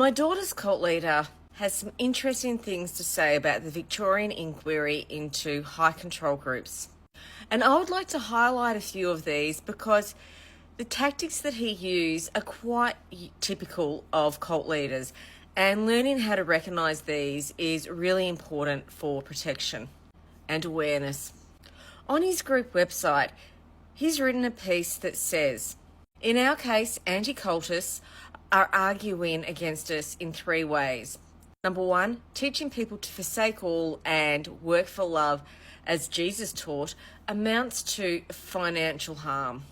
My daughter's cult leader has some interesting things to say about the Victorian inquiry into high control groups. And I would like to highlight a few of these because the tactics that he used are quite typical of cult leaders, and learning how to recognise these is really important for protection and awareness. On his group website, he's written a piece that says, "In our case, anti-cultists are arguing against us in three ways. Number one, teaching people to forsake all and work for love, as Jesus taught, amounts to financial harm.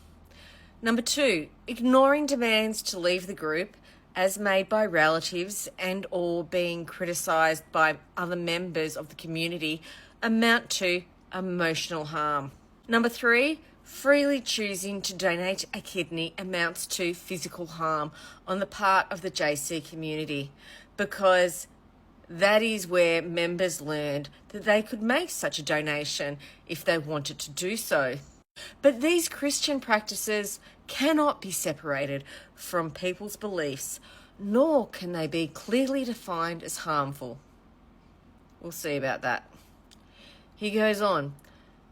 Number two, ignoring demands to leave the group, as made by relatives and or being criticised by other members of the community, amount to emotional harm. Number three, freely choosing to donate a kidney amounts to physical harm on the part of the JC community, because that is where members learned that they could make such a donation if they wanted to do so. But these Christian practices cannot be separated from people's beliefs, nor can they be clearly defined as harmful." We'll see about that. He goes on,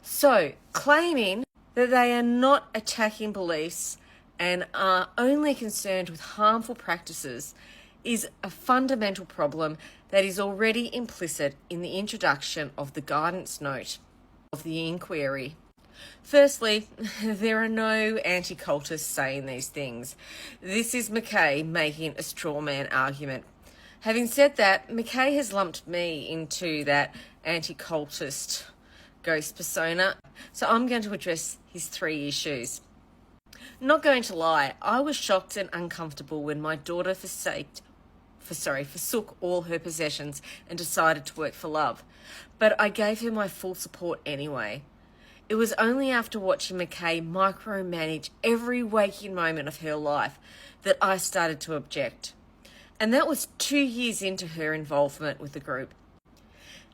"So, claiming that they are not attacking beliefs and are only concerned with harmful practices is a fundamental problem that is already implicit in the introduction of the guidance note of the inquiry. Firstly, there are no anti-cultists saying these things. This is McKay making a straw man argument. Having said that, McKay has lumped me into that anti-cultist ghost persona, so I'm going to address his three issues. Not going to lie, I was shocked and uncomfortable when my daughter forsook all her possessions and decided to work for love, but I gave her my full support anyway. It was only after watching McKay micromanage every waking moment of her life that I started to object. And that was 2 years into her involvement with the group.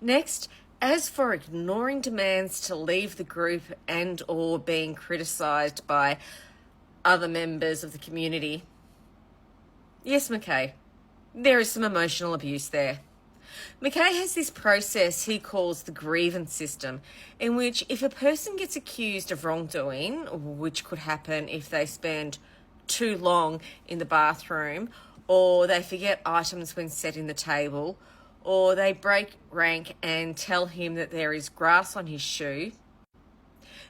Next, as for ignoring demands to leave the group and or being criticised by other members of the community, yes, McKay, there is some emotional abuse there. McKay has this process he calls the grievance system, in which if a person gets accused of wrongdoing, which could happen if they spend too long in the bathroom, or they forget items when setting the table, or they break rank and tell him that there is grass on his shoe,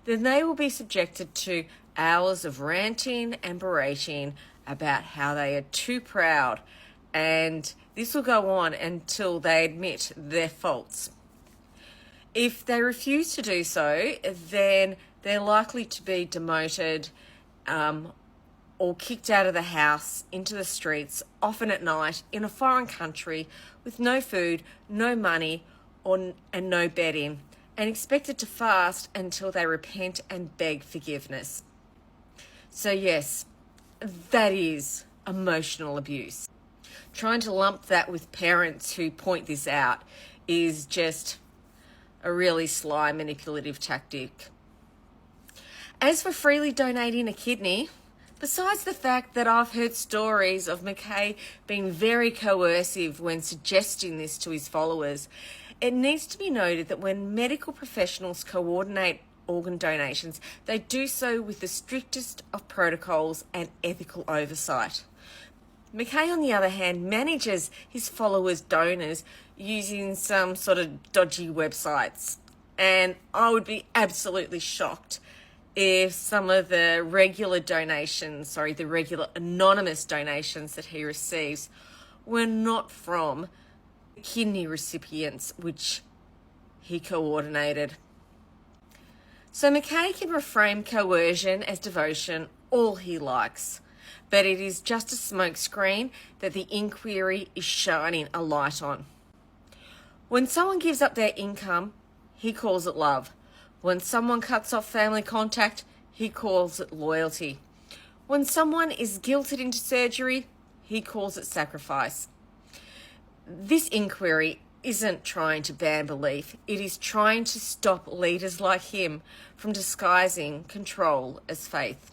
then they will be subjected to hours of ranting and berating about how they are too proud, and this will go on until they admit their faults. If they refuse to do so, then they're likely to be demoted or kicked out of the house into the streets, often at night, in a foreign country with no food, no money, and no bedding, and expected to fast until they repent and beg forgiveness. So yes, that is emotional abuse. Trying to lump that with parents who point this out is just a really sly, manipulative tactic. As for freely donating a kidney, besides the fact that I've heard stories of McKay being very coercive when suggesting this to his followers, it needs to be noted that when medical professionals coordinate organ donations, they do so with the strictest of protocols and ethical oversight. McKay, on the other hand, manages his followers' donors using some sort of dodgy websites, and I would be absolutely shocked if some of the regular anonymous donations that he receives were not from kidney recipients which he coordinated. So McKay can reframe coercion as devotion all he likes, but it is just a smokescreen that the inquiry is shining a light on. When someone gives up their income, he calls it love. When someone cuts off family contact, he calls it loyalty. When someone is guilted into surgery, he calls it sacrifice. This inquiry isn't trying to ban belief. It is trying to stop leaders like him from disguising control as faith.